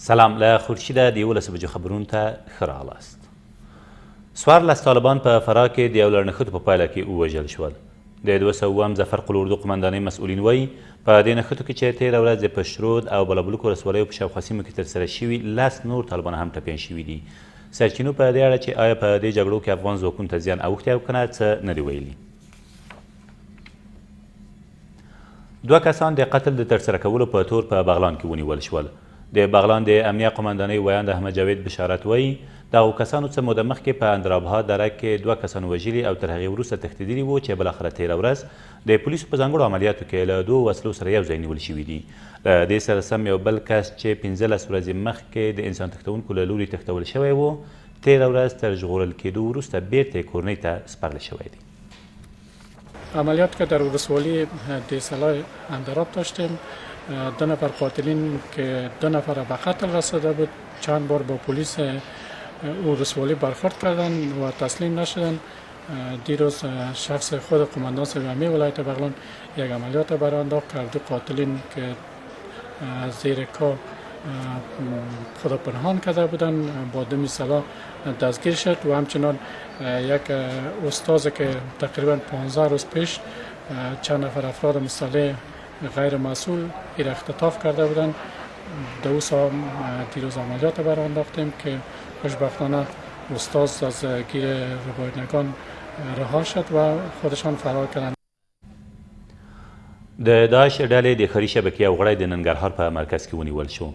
سلام له خورشیده د 11 بجو خبرونو ته ښه راغلاست. 14 طالبان په فراه کې د یو لړنښتو په پایله کې ووژل شول. د 200 ظفر قل اردو قمندانۍ مسؤلین وایي په دې نښتو کې چې تېره ورځ د پشرود او بلبلک ولسوالیو په شاوخوا سیمو کې ترسره شوي 10 نور طالبان هم ټپیان شوي دي. سرچینو په دې اړه چې آیا په دې جګړو کې افغان ځواکونو ته زیان اوښتی او که نه څه نه دي ویلي. دوه کسان د قتل د ترسره کولو په تور په بغلان کې ونیول شول. د بغلان د امنیه قمندانۍ ویاند احمد جاوید بشارت وایي دغو کسانو څه موده مخکې په اندرابها دره کې 2 کسان وژلي او تر هغې وروسته تښتېدلي وو چې بالاخره تېره ورځ د پولیسو په ځانګړو عملیاتو کې له 2 وسلو سره یو ځای نیول شوي دي. له دې سره سم یو بل کس چې 15 ورځې مخکې د انسان تښتونکو له لوري تښتول شوی و تېره ورځ تر ژغورل کېدو وروسته بیرته یې کورنۍ ته سپارل شوی دی. عملیات که در ولسوالی دیسلای اندراب داشتیم، 2 نفر قاتلین که 2 نفر به قتل رسیده بود چند بار با پلیس ولسوالی برخورد کردن و تسلیم نشدن. دیروز شخص خود قماندان سومی ولایت بغلان یک عملیات برای انداخت که 2 قاتلین که زیر کار خود پنهان کرده بودن با 2 سلاح دستگیر شد و همچنان یک استاذ که تقریبا 15 روز پیش چند نفر افراد مسلح غیر مسئول را اختطاف کرده بودند. دوست دیروز عملیات برای انداختیم که خوشبختانه استاذ از گیر رباینگان رها شد و خودشان فرار کردند. د داعش ډلې د خري شبکې او غړی د ننګرهار په مرکز کې ونیول شو.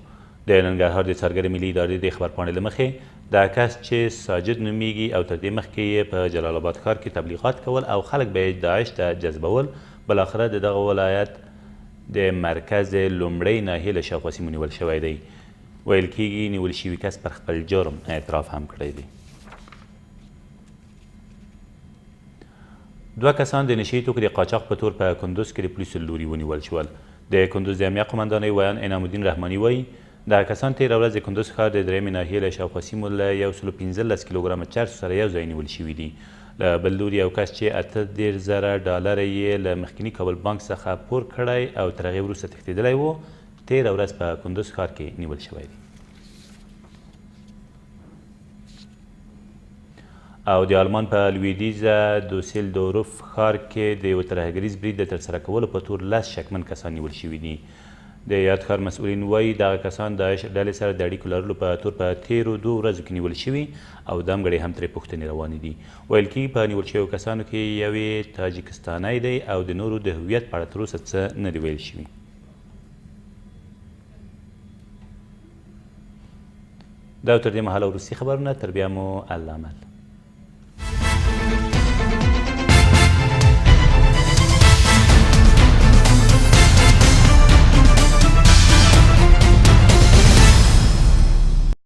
د ننګرهار د څارګرې ملي ادارې د خبرپاڼې له مخې دا کس چې ساجد نومیږي او تر دې مخکې یې په جلال آباد ښار کې تبلیغات کول او خلک به یې داعش ته جذبول بالاخره د دغه ولایت د مرکز لومړۍ ناحیې له شاوخوا سیمو نیول شوی دی. ویل کېږي نیول شوي کس پر خپل جرم اعتراف هم کړی دی. 2 کسان د نشهیي توکو د قاچاق په تور په کندوز کې د پولیسو له لوري ونیول شول. د کندوز د امنیه قمندانۍ ویاند انعام الدین رحماني وایي دا کسان تېره ورځ د کندوز ښار د 3مې ناحیې له شاوخوا سیمو له 115 کیلوګرامه چرسو سره یو ځای نیول شوي دي. له بل لوري یو کس چې $18,000 یې له مخکیني کابل بانک څخه پور کړی او تر هغې وروسته تښتېدلی و تېره ورځ په کندوز ښار کې نیول شوی دی. او د آلمان په لویدیځه دوسیلدورف ښار کې د یوه ترهګریز برید د ترسره کولو په تور 10 شکمن کسان نیول شوي دي. د یاد ښار مسؤلین وایي دغه کسان د داعش ډلې سره د اړیکو لرلو په تور په تېرو 2 ورځو کې نیول شوي او ځانګړې هم ترې پوښتنې روانې دي. ویل کېږي په نیول شویو کسانو کې یوې تاجکستانی دی او د نورو د هویت په اړه تر اوسه څه نه دي ویل شوي. دا تر دې مهاله وروستي خبرونه، تر بیا مو الله امد.